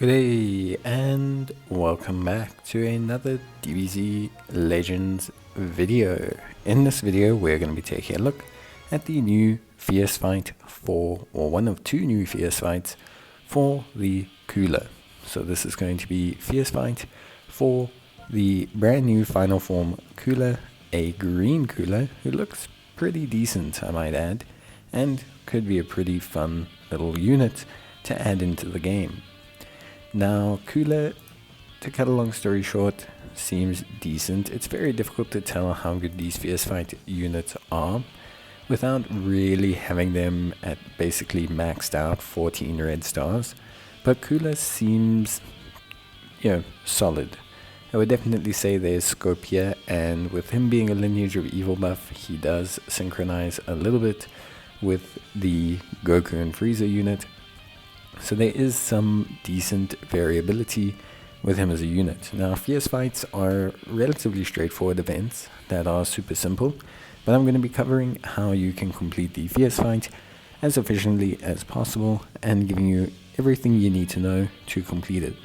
Good day and welcome back to another DBZ Legends video. In this video we're going to be taking a look at the new Fierce Fight for, or one of two new Fierce Fights for the Cooler. So this is going to be Fierce Fight for the brand new Final Form Cooler, a green Cooler who looks pretty decent I might add, and could be a pretty fun little unit to add into the game. Now, Cooler, to cut a long story short, seems decent. It's very difficult to tell how good these Fierce Fight units are without really having them at basically maxed out 14 red stars. But Cooler seems, solid. I would definitely say there's scope here, and with him being a Lineage of Evil buff, he does synchronize a little bit with the Goku and Frieza unit. So there is some decent variability with him as a unit. Now, Fierce Fights are relatively straightforward events that are super simple, but I'm going to be covering how you can complete the Fierce Fight as efficiently as possible and giving you everything you need to know to complete it.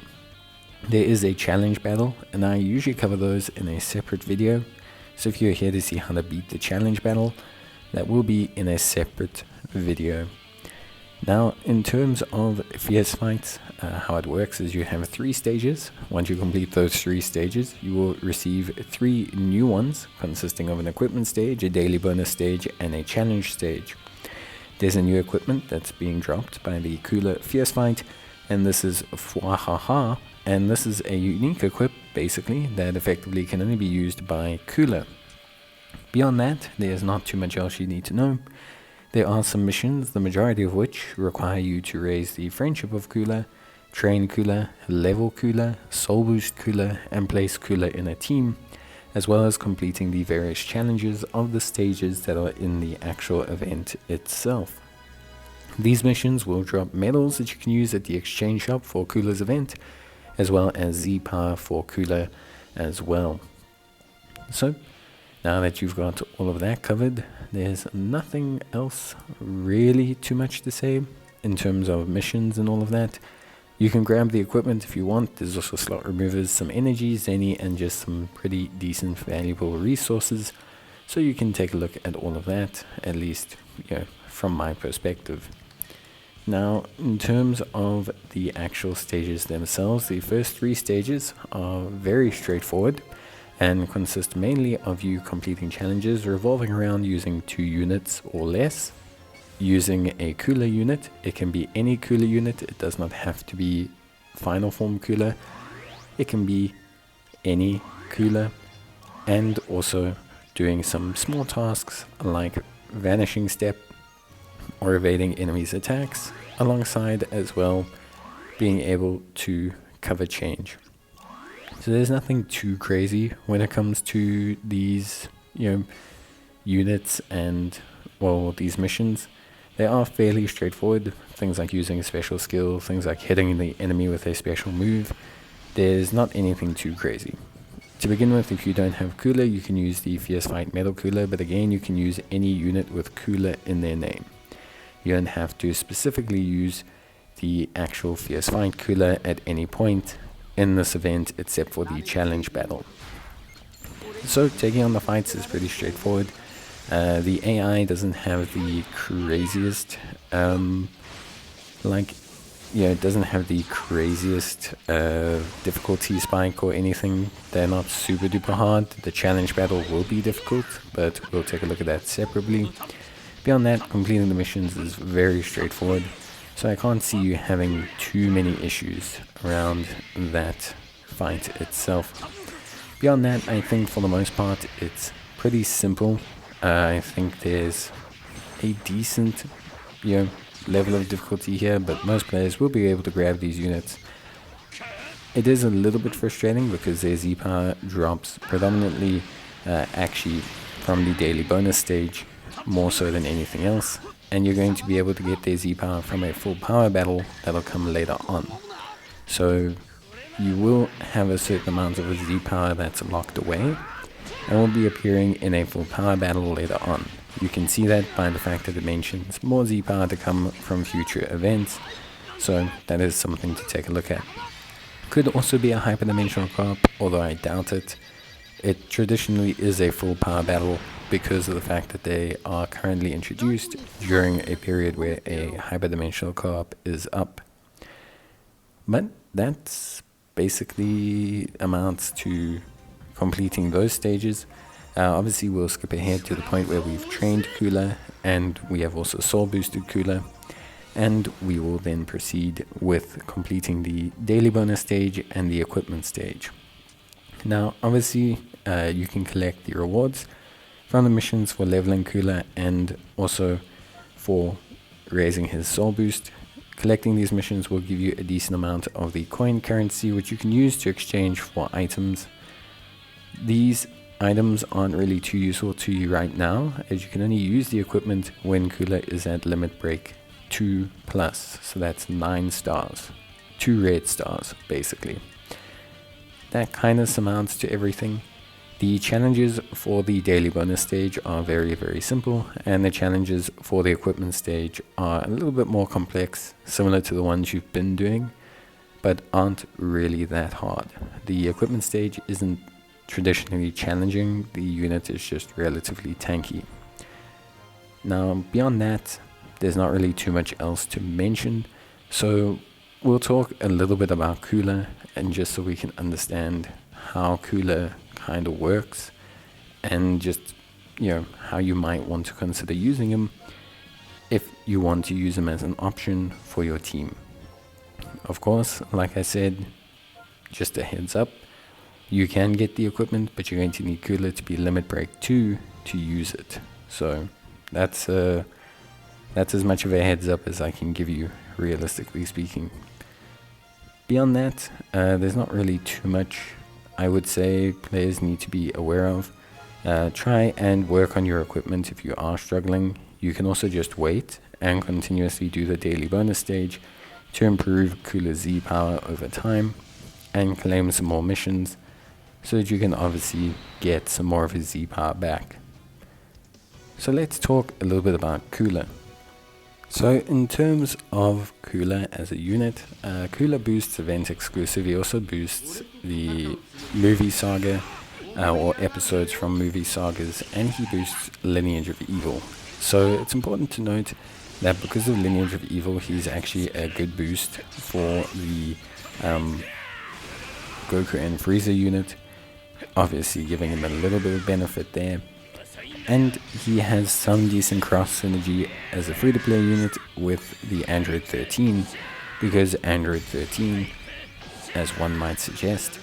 There is a challenge battle, and I usually cover those in a separate video, so if you're here to see how to beat the challenge battle, that will be in a separate video. Now, in terms of Fierce Fights, how it works is you have 3 stages. Once you complete those 3 stages, you will receive 3 new ones, consisting of an equipment stage, a daily bonus stage, and a challenge stage. There's a new equipment that's being dropped by the Cooler Fierce Fight, and this is Fwahaha, and this is a unique equip, basically, that effectively can only be used by Cooler. Beyond that, there's not too much else you need to know. There are some missions, the majority of which require you to raise the Friendship of Cooler, train Cooler, level Cooler, soul boost Cooler, and place Cooler in a team, as well as completing the various challenges of the stages that are in the actual event itself. These missions will drop medals that you can use at the exchange shop for Cooler's event, as well as Z-Power for Cooler as well. So, now that you've got all of that covered, there's nothing else really too much to say in terms of missions and all of that. You can grab the equipment if you want. There's also slot removers, some energy, Zeni, and just some pretty decent valuable resources. So you can take a look at all of that, at least from my perspective. Now, in terms of the actual stages themselves, the first 3 stages are very straightforward and consist mainly of you completing challenges revolving around using 2 units or less, using a Cooler unit. It can be any Cooler unit, it does not have to be Final Form Cooler, it can be any Cooler, and also doing some small tasks like Vanishing Step or evading enemies' attacks, alongside as well being able to cover change. So there's nothing too crazy when it comes to these, units and, these missions. They are fairly straightforward. Things like using a special skill, things like hitting the enemy with a special move. There's not anything too crazy. To begin with, if you don't have Cooler, you can use the Fierce Fight Metal Cooler, but again, you can use any unit with Cooler in their name. You don't have to specifically use the actual Fierce Fight Cooler at any point in this event except for the challenge battle. So taking on the fights is pretty straightforward. The AI doesn't have the craziest it doesn't have the craziest difficulty spike or anything. They're not super duper hard. The challenge battle will be difficult, but we'll take a look at that separately. Beyond that, completing the missions is very straightforward. So I can't see you having too many issues around that fight itself. Beyond that, I think for the most part, it's pretty simple. I think there's a decent, level of difficulty here, but most players will be able to grab these units. It is a little bit frustrating because their Z-Power drops predominantly actually from the daily bonus stage, more so than anything else. And you're going to be able to get their Z-Power from a full power battle that'll come later on. So you will have a certain amount of Z-Power that's locked away and will be appearing in a full power battle later on. You can see that by the fact that it mentions more Z-Power to come from future events, So that is something to take a look at. Could also be a hyperdimensional co-op, although I doubt it. It traditionally is a full power battle because of the fact that they are currently introduced during a period where a hyperdimensional co-op is up. But that's basically amounts to completing those stages. Obviously we'll skip ahead to the point where we've trained Kula, and we have also soul boosted Kula, and we will then proceed with completing the daily bonus stage and the equipment stage. Now obviously you can collect the rewards from the missions for leveling Kula and also for raising his soul boost. Collecting these missions will give you a decent amount of the coin currency, which you can use to exchange for items. These items aren't really too useful to you right now, as you can only use the equipment when Kula is at limit break 2+, so that's 9 stars, 2 red stars basically. That kind of amounts to everything. The challenges for the daily bonus stage are very, very simple, and the challenges for the equipment stage are a little bit more complex, similar to the ones you've been doing, but aren't really that hard. The equipment stage isn't traditionally challenging, the unit is just relatively tanky. Now beyond that, there's not really too much else to mention, so we'll talk a little bit about Kula, and just so we can understand how Kula kind of works, and just how you might want to consider using him if you want to use him as an option for your team. Of course, like I said, just a heads up, you can get the equipment, but you're going to need Kula to be limit break 2 to use it. So that's as much of a heads up as I can give you, realistically speaking. Beyond that, there's not really too much I would say players need to be aware of. Try and work on your equipment if you are struggling. You can also just wait and continuously do the daily bonus stage to improve Kula's Z power over time and claim some more missions so that you can obviously get some more of his Z power back. So let's talk a little bit about Kula. So in terms of Kula as a unit, Kula boosts event exclusive. He also boosts the movie saga or episodes from movie sagas, and he boosts Lineage of Evil. So it's important to note that because of Lineage of Evil, he's actually a good boost for the Goku and Frieza unit, obviously giving him a little bit of benefit there. And he has some decent cross synergy as a free-to-play unit with the Android 13, because Android 13, as one might suggest,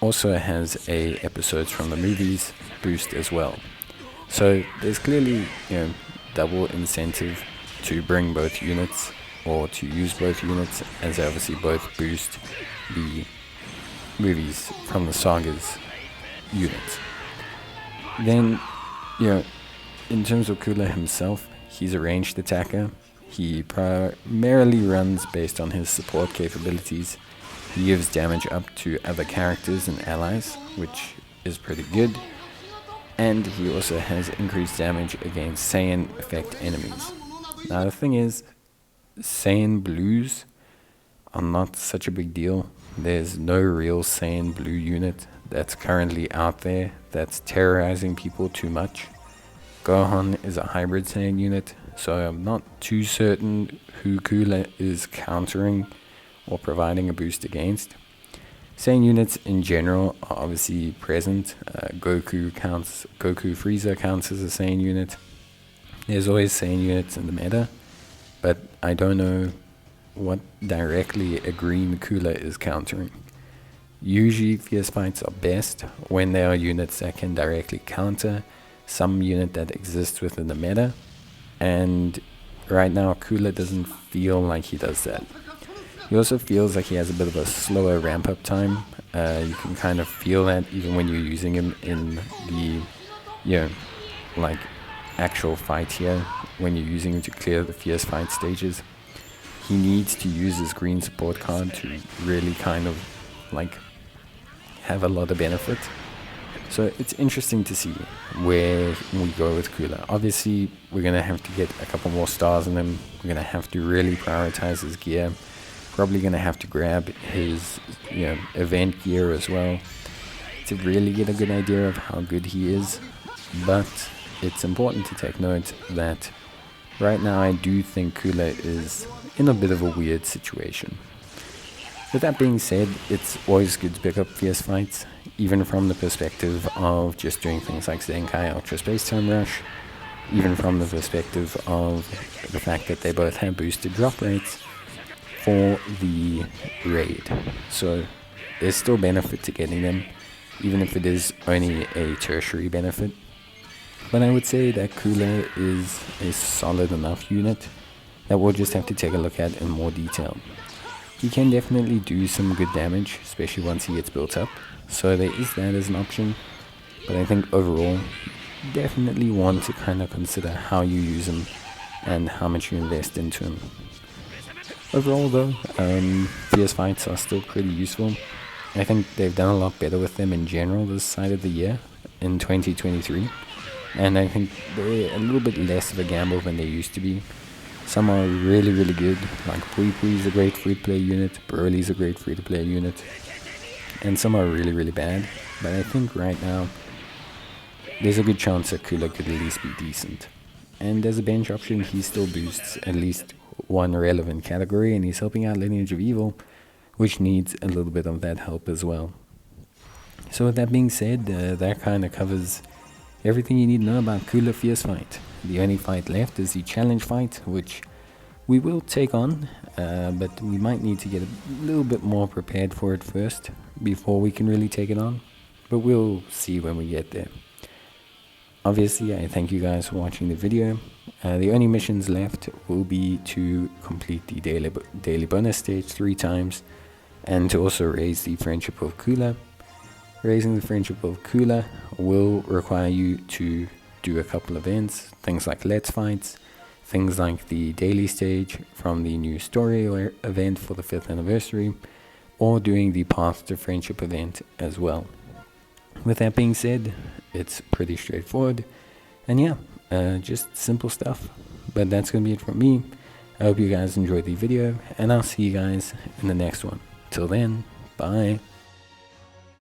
also has a episodes from the movies boost as well. So there's clearly double incentive to bring both units, or to use both units, as they obviously both boost the movies from the sagas units. Then in terms of Kula himself, he's a ranged attacker. He primarily runs based on his support capabilities. He gives damage up to other characters and allies, which is pretty good. And he also has increased damage against Saiyan effect enemies. Now the thing is, Saiyan blues are not such a big deal. There's no real Saiyan blue unit that's currently out there that's terrorizing people too much. Gohan is a hybrid Saiyan unit, so I'm not too certain who Kula is countering or providing a boost against. Saiyan units in general are obviously present. Goku Frieza counts as a Saiyan unit. There's always Saiyan units in the meta, but I don't know what directly a green Kula is countering. Usually fierce fights are best when there are units that can directly counter some unit that exists within the meta, and right now Kula doesn't feel like he does that. He also feels like he has a bit of a slower ramp up time. You can kind of feel that even when you're using him in the actual fight here, when you're using him to clear the fierce fight stages. He needs to use his green support card to really kind of have a lot of benefit. So it's interesting to see where we go with Kula. Obviously, we're going to have to get a couple more stars in him. We're going to have to really prioritize his gear. Probably going to have to grab his event gear as well to really get a good idea of how good he is. But it's important to take note that right now I do think Kula is in a bit of a weird situation. With that being said, it's always good to pick up fierce fights, even from the perspective of just doing things like Zenkai Ultra Space Time Rush, even from the perspective of the fact that they both have boosted drop rates for the raid. So there's still benefit to getting them, even if it is only a tertiary benefit. But I would say that Kula is a solid enough unit that we'll just have to take a look at in more detail. He can definitely do some good damage, especially once he gets built up, so there is that as an option. But I think overall, you definitely want to kind of consider how you use him and how much you invest into him. Overall though, fierce fights are still pretty useful. I think they've done a lot better with them in general this side of the year, in 2023. And I think they're a little bit less of a gamble than they used to be. Some are really, really good, like Pui Pui is a great free-to-play unit, Broly's a great free-to-play unit, and some are really, really bad. But I think right now, there's a good chance that Kula could at least be decent. And as a bench option, he still boosts at least one relevant category, and he's helping out Lineage of Evil, which needs a little bit of that help as well. So with that being said, that kind of covers everything you need to know about Kula Fierce Fight. The only fight left is the challenge fight, which we will take on, but we might need to get a little bit more prepared for it first before we can really take it on. But we'll see when we get there. Obviously, I thank you guys for watching the video. The only missions left will be to complete the daily bonus stage 3 times and to also raise the Friendship of Kula. Raising the Friendship of Kula will require you to do a couple events, things like Let's Fights, things like the daily stage from the new story event for the 5th anniversary, or doing the Path to Friendship event as well. With that being said, it's pretty straightforward, and yeah, just simple stuff. But that's going to be it from me. I hope you guys enjoyed the video, and I'll see you guys in the next one. Till then, bye.